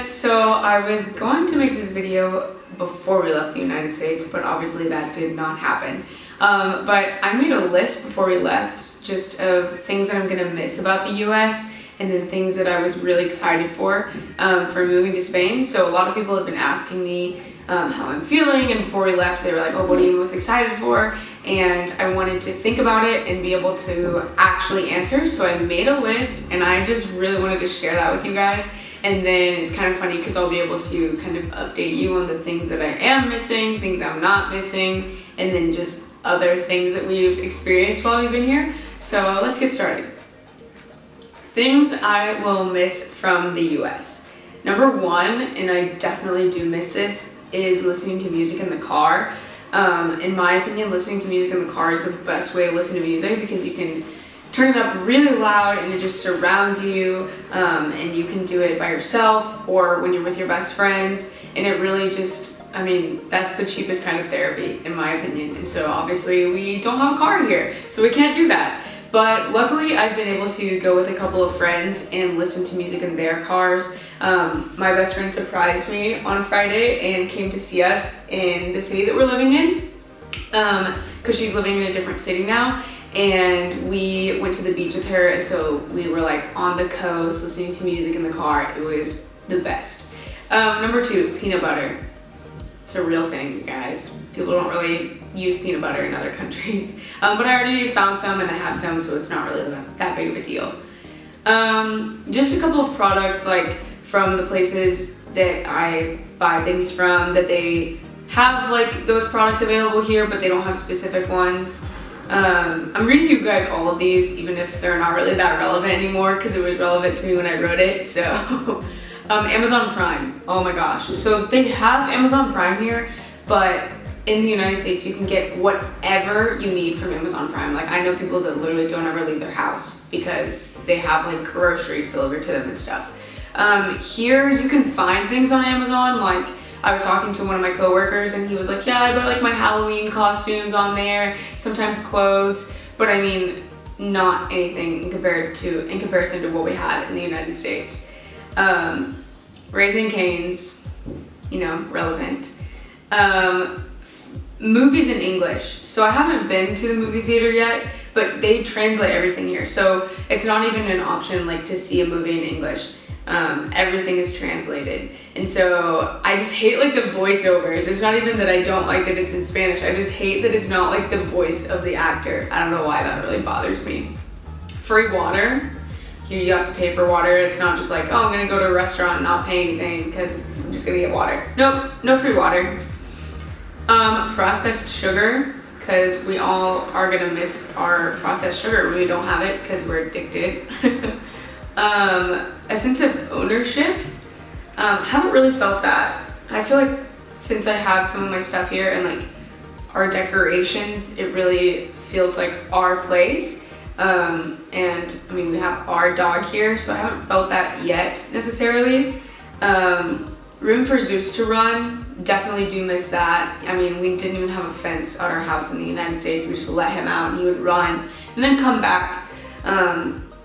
guys, so I was going to make this video before we left the United States, but obviously that did not happen. But I made a list before we left just of things that I'm gonna miss about the US and then things that I was really excited for moving to Spain. So a lot of people have been asking me how I'm feeling, and before we left they were like, oh, what are you most excited for? And I wanted to think about it and be able to actually answer, so I made a list and I just really wanted to share that with you guys. And then it's kind of funny because I'll be able to kind of update you on the things that I am missing, things I'm not missing, and then just other things that we've experienced while we've been here. So let's get started. Things I will miss from the US. Number one, and I definitely do miss this, is listening to music in the car. In my opinion, listening to music in the car is the best way to listen to music because you can turn it up really loud and it just surrounds you, and you can do it by yourself or when you're with your best friends, and it really just, I mean, that's the cheapest kind of therapy in my opinion. And so obviously we don't have a car here, so we can't do that. But luckily I've been able to go with a couple of friends and listen to music in their cars. My best friend surprised me on Friday and came to see us in the city that we're living in, because she's living in a different city now. And we went to the beach with her, and so we were like on the coast listening to music in the car. It was the best. Number two, peanut butter. It's a real thing, you guys. People don't really use peanut butter in other countries. But I already found some and I have some, so it's not really that big of a deal. Just a couple of products like from the places that I buy things from, that they have like those products available here, but they don't have specific ones. I'm reading you guys all of these, even if they're not really that relevant anymore, because it was relevant to me when I wrote it. So, Amazon Prime. Oh my gosh. So they have Amazon Prime here, but in the United States, you can get whatever you need from Amazon Prime. Like, I know people that literally don't ever leave their house because they have like groceries delivered to them and stuff. Here you can find things on Amazon, like I was talking to one of my coworkers and he was like, yeah, I got like my Halloween costumes on there, sometimes clothes, but I mean, not anything in comparison to what we had in the United States. Raising Cane's, you know, relevant. Movies in English. So I haven't been to the movie theater yet, but they translate everything here. So it's not even an option like to see a movie in English. Everything is translated. And so I just hate like the voiceovers. It's not even that I don't like that it's in Spanish. I just hate that it's not like the voice of the actor. I don't know why that really bothers me. Free water. Here you have to pay for water. It's not just like, oh, I'm gonna go to a restaurant and not pay anything because I'm just gonna get water. Nope, no free water. Processed sugar, because we all are gonna miss our processed sugar when we don't have it because we're addicted. A sense of ownership. Haven't really felt that. I feel like since I have some of my stuff here and like our decorations, it really feels like our place. And I mean, we have our dog here, so I haven't felt that yet necessarily. Room for Zeus to run. Definitely do miss that. I mean, we didn't even have a fence at our house in the United States. We just let him out and he would run and then come back.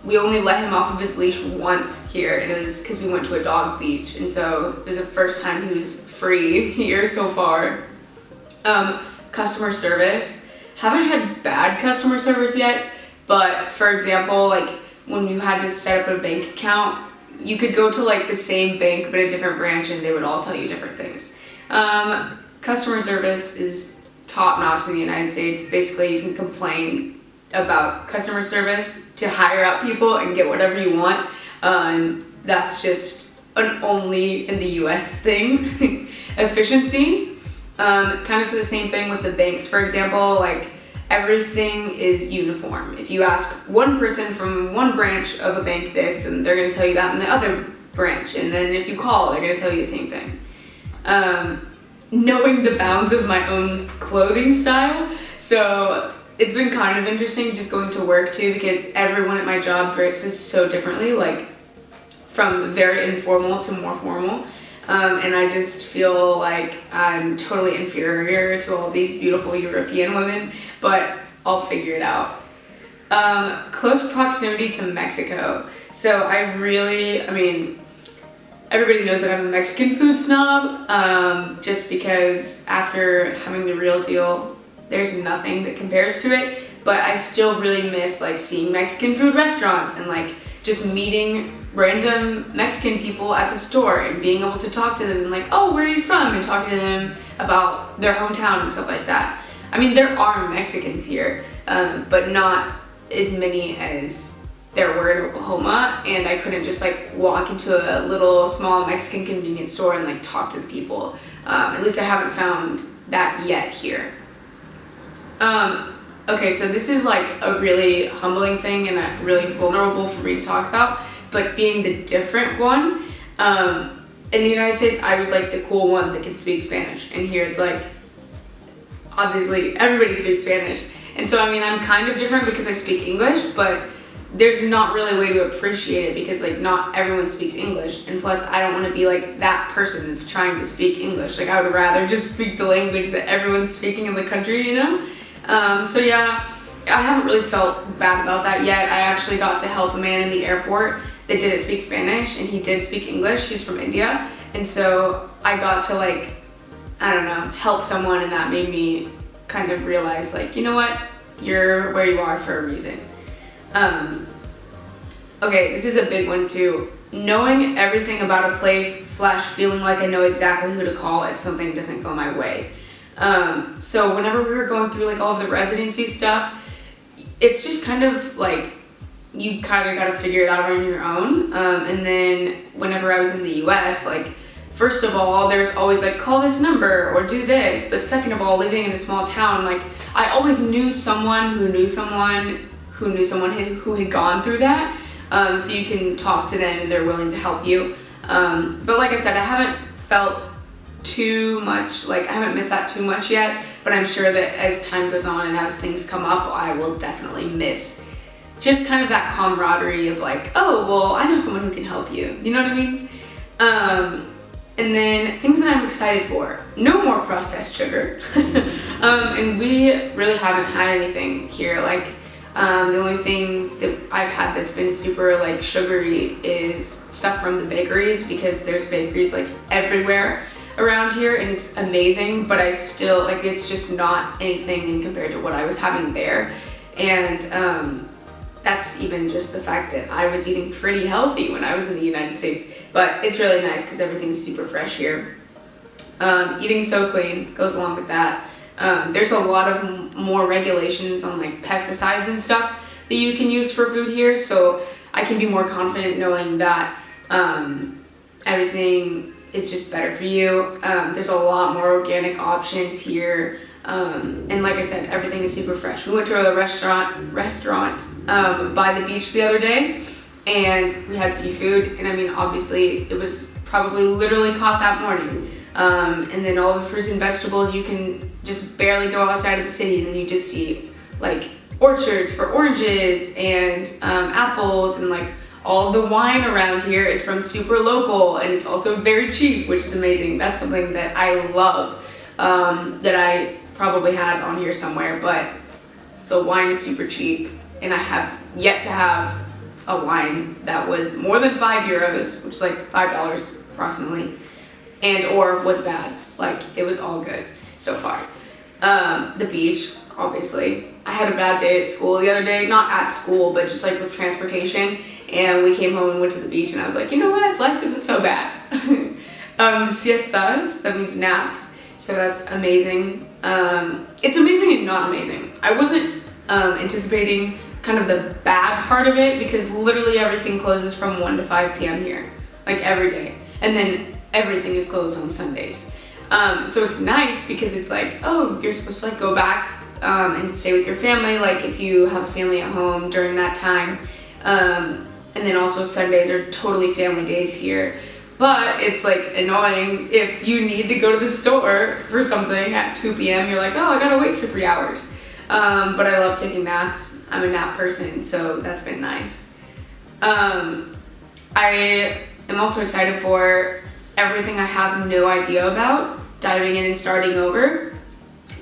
We only let him off of his leash once here, and it was because we went to a dog beach, and so it was the first time he was free here so far. Customer service. Haven't had bad customer service yet, but for example, like when you had to set up a bank account, you could go to like the same bank but a different branch and they would all tell you different things. Customer service is top notch in the United States. Basically, you can complain about customer service to hire up people and get whatever you want. That's just an only in the US thing. Efficiency, kind of the same thing with the banks. For example, like everything is uniform. If you ask one person from one branch of a bank this, then they're gonna tell you that in the other branch. And then if you call, they're gonna tell you the same thing. Knowing the bounds of my own clothing style. So it's been kind of interesting just going to work too, because everyone at my job dresses so differently, like from very informal to more formal. And I just feel like I'm totally inferior to all these beautiful European women, but I'll figure it out. Close proximity to Mexico. So I mean, everybody knows that I'm a Mexican food snob, just because after having the real deal, there's nothing that compares to it. But I still really miss like seeing Mexican food restaurants and like just meeting random Mexican people at the store and being able to talk to them and like, oh, where are you from? And talking to them about their hometown and stuff like that. I mean, there are Mexicans here, but not as many as there were in Oklahoma, and I couldn't just like walk into a little small Mexican convenience store and like talk to the people. At least I haven't found that yet here. Okay, so this is like a really humbling thing and really vulnerable for me to talk about, but being the different one, in the United States, I was like the cool one that could speak Spanish, and here it's like, obviously everybody speaks Spanish. And so, I mean, I'm kind of different because I speak English, but there's not really a way to appreciate it because like not everyone speaks English, and plus I don't want to be like that person that's trying to speak English. Like I would rather just speak the language that everyone's speaking in the country, you know? So yeah, I haven't really felt bad about that yet. I actually got to help a man in the airport that didn't speak Spanish, and he did speak English. He's from India, and so I got to like, I don't know, help someone, and that made me kind of realize like, you know what, you're where you are for a reason. Okay, this is a big one too. Knowing everything about a place / feeling like I know exactly who to call if something doesn't go my way. So whenever we were going through like all of the residency stuff, it's just kind of like you kind of got to figure it out on your own. And then whenever I was in the US, like first of all, there's always like call this number or do this. But second of all, living in a small town, like I always knew someone who knew someone who knew someone who had gone through that. So you can talk to them and they're willing to help you. But like I said, I haven't felt too much, like I haven't missed that too much yet, but I'm sure that as time goes on and as things come up, I will definitely miss just kind of that camaraderie of like, oh, well, I know someone who can help you. You know what I mean? And then things that I'm excited for. No more processed sugar. And we really haven't had anything here. Like, the only thing that I've had that's been super like sugary is stuff from the bakeries, because there's bakeries like everywhere around here and it's amazing, but I still like, it's just not anything in compared to what I was having there. And that's even just the fact that I was eating pretty healthy when I was in the United States, but it's really nice because everything's super fresh here. Eating so clean goes along with that. There's a lot of more regulations on like pesticides and stuff that you can use for food here, so I can be more confident knowing that everything is just better for you. There's a lot more organic options here, and like I said, everything is super fresh. We went to a restaurant by the beach the other day, and we had seafood, and I mean, obviously it was probably literally caught that morning. And then all the fruits and vegetables, you can just barely go outside of the city and then you just see like orchards for oranges and apples, and like all the wine around here is from super local, and it's also very cheap, which is amazing. That's something that I love, that I probably had on here somewhere, but the wine is super cheap, and I have yet to have a wine that was more than €5, which is like $5 approximately, and or was bad. Like, it was all good so far. The beach, obviously. I had a bad day at school the other day, not at school, but just like with transportation, and we came home and went to the beach, and I was like, you know what, life isn't so bad. Siestas, that means naps, so that's amazing. It's amazing and not amazing. I wasn't anticipating kind of the bad part of it, because literally everything closes from 1 to 5 p.m. here, like every day, and then everything is closed on Sundays. So it's nice because it's like, oh, you're supposed to like go back and stay with your family, like if you have a family at home during that time. And then also Sundays are totally family days here. But it's like annoying if you need to go to the store for something at 2 p.m. You're like, oh, I gotta wait for 3 hours. But I love taking naps. I'm a nap person, so that's been nice. I am also excited for everything I have no idea about, diving in and starting over.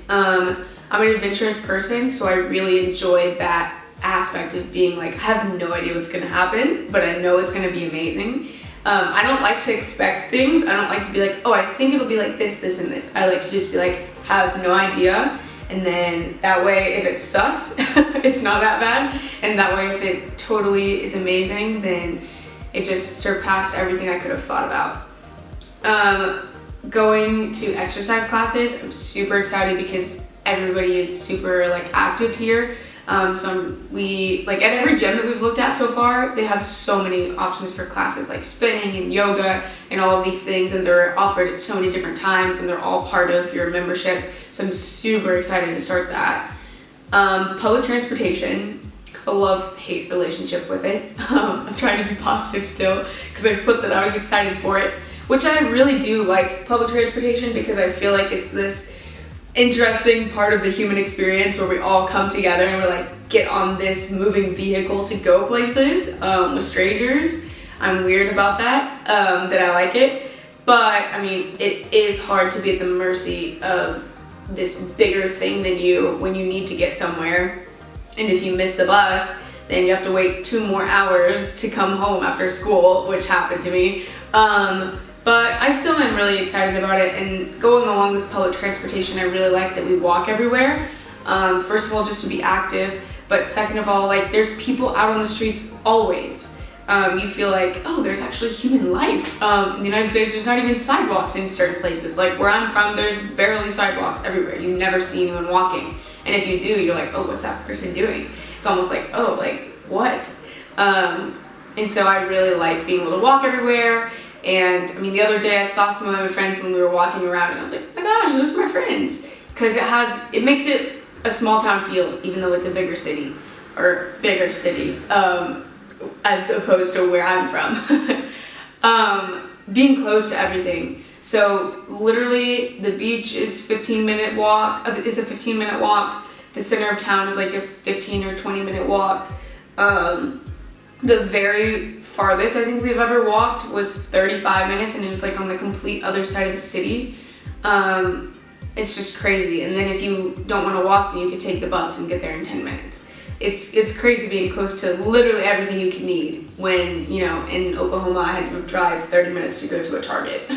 I'm an adventurous person, so I really enjoy that aspect of being like, I have no idea what's gonna happen, but I know it's gonna be amazing. I don't like to expect things. I don't like to be like, oh, I think it'll be like this, this, and this. I like to just be like, have no idea. And then that way, if it sucks, it's not that bad. And that way, if it totally is amazing, then it just surpassed everything I could have thought about. Going to exercise classes, I'm super excited because everybody is super like active here. We like at every gym that we've looked at so far, they have so many options for classes like spinning and yoga and all of these things, and they're offered at so many different times, and they're all part of your membership. So I'm super excited to start that. Public transportation, a love-hate relationship with it. I'm trying to be positive still because I put that I was excited for it, which I really do like public transportation because I feel like it's this interesting part of the human experience where we all come together and we're like, get on this moving vehicle to go places with strangers. I'm weird about that, that I like it. But I mean, it is hard to be at the mercy of this bigger thing than you when you need to get somewhere. And if you miss the bus, then you have to wait 2 more hours to come home after school, which happened to me. But I still am really excited about it, and going along with public transportation, I really like that we walk everywhere. First of all, just to be active, but second of all, like there's people out on the streets always. You feel like, oh, there's actually human life. In the United States, there's not even sidewalks in certain places. Like where I'm from, there's barely sidewalks everywhere. You never see anyone walking. And if you do, you're like, oh, what's that person doing? It's almost like, oh, like what? And so I really like being able to walk everywhere. And I mean, the other day I saw some of my friends when we were walking around, and I was like, oh my gosh, those are my friends. Because it makes it a small town feel, even though it's a bigger city, as opposed to where I'm from. Being close to everything. So literally the beach is a 15-minute walk. The center of town is like a 15 or 20-minute walk. The very farthest I think we've ever walked was 35 minutes, and it was like on the complete other side of the city. It's just crazy. And then if you don't want to walk, then you can take the bus and get there in 10 minutes. It's crazy being close to literally everything you can need when, you know, in Oklahoma I had to drive 30 minutes to go to a Target.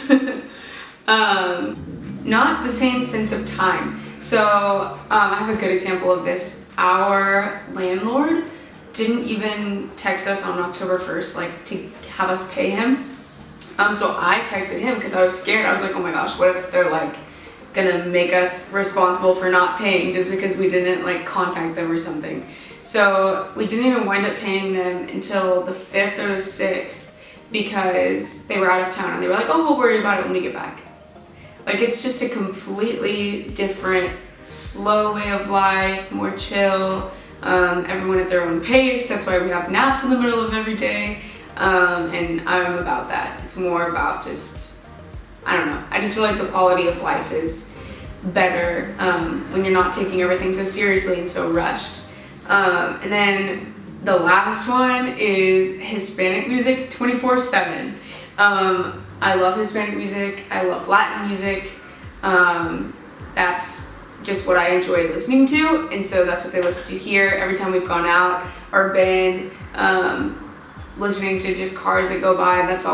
Not the same sense of time. So I have a good example of this. Our landlord didn't even text us on October 1st, like to have us pay him. So I texted him because I was scared. I was like, oh my gosh, what if they're like gonna make us responsible for not paying just because we didn't like contact them or something. So we didn't even wind up paying them until the 5th or the 6th because they were out of town, and they were like, oh, we'll worry about it when we get back. Like, it's just a completely different, slow way of life, more chill. Everyone at their own pace. That's why we have naps in the middle of every day. And I'm about that. It's more about just, I don't know. I just feel like the quality of life is better when you're not taking everything so seriously and so rushed. And then the last one is Hispanic music 24/7. I love Hispanic music. I love Latin music. That's just what I enjoy listening to, and so that's what they listen to here every time we've gone out or been listening to just cars that go by. That's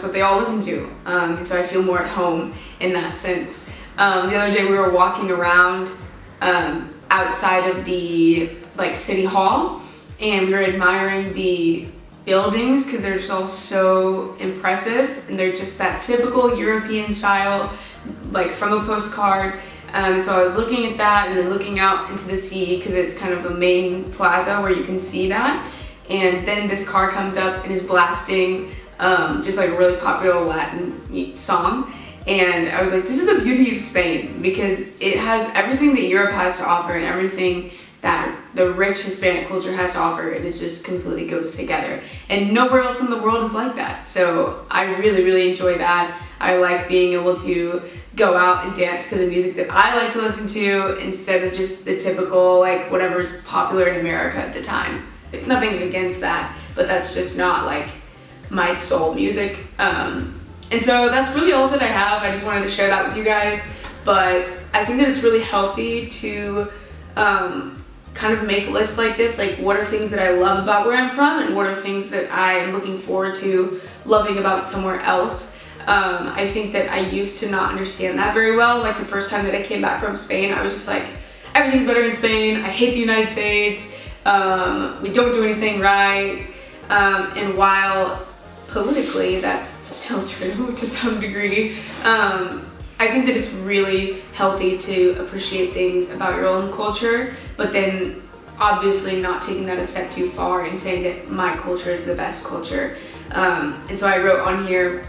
what they all listen to, and so I feel more at home in that sense. The other day we were walking around outside of the like city hall, and we were admiring the buildings because they're just all so impressive, and they're just that typical European style, like from a postcard. And so I was looking at that and then looking out into the sea because it's kind of a main plaza where you can see that. And then this car comes up and is blasting just like a really popular Latin song. And I was like, this is the beauty of Spain, because it has everything that Europe has to offer and everything that the rich Hispanic culture has to offer. It is just completely goes together. And nowhere else in the world is like that. So I really, really enjoy that. I like being able to go out and dance to the music that I like to listen to instead of just the typical, like, whatever's popular in America at the time. Nothing against that, but that's just not, like, my soul music. And so that's really all that I have. I just wanted to share that with you guys. But I think that it's really healthy to kind of make lists like this. Like, what are things that I love about where I'm from, and what are things that I am looking forward to loving about somewhere else. I think that I used to not understand that very well. Like the first time that I came back from Spain, I was just like, everything's better in Spain, I hate the United States, we don't do anything right, and while politically that's still true to some degree, I think that it's really healthy to appreciate things about your own culture, but then obviously not taking that a step too far and saying that my culture is the best culture. And so I wrote on here,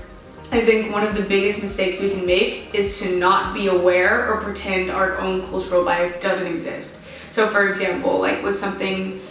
I think one of the biggest mistakes we can make is to not be aware or pretend our own cultural bias doesn't exist. So for example, like with something,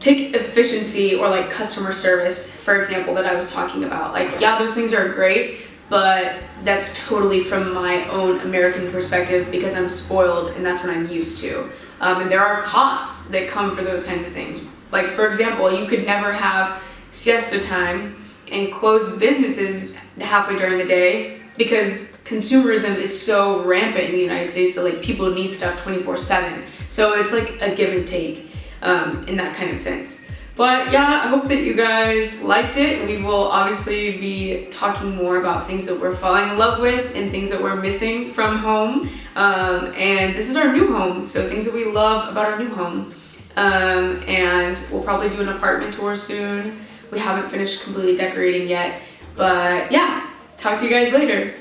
take efficiency or like customer service, for example, that I was talking about. Like, yeah, those things are great, but that's totally from my own American perspective because I'm spoiled and that's what I'm used to. And there are costs that come for those kinds of things. Like, for example, you could never have siesta time and close businesses halfway during the day because consumerism is so rampant in the United States that like people need stuff 24/7. So it's like a give and take in that kind of sense. But yeah, I hope that you guys liked it. We will obviously be talking more about things that we're falling in love with and things that we're missing from home. And this is our new home, so things that we love about our new home. And we'll probably do an apartment tour soon. We haven't finished completely decorating yet. But yeah, talk to you guys later.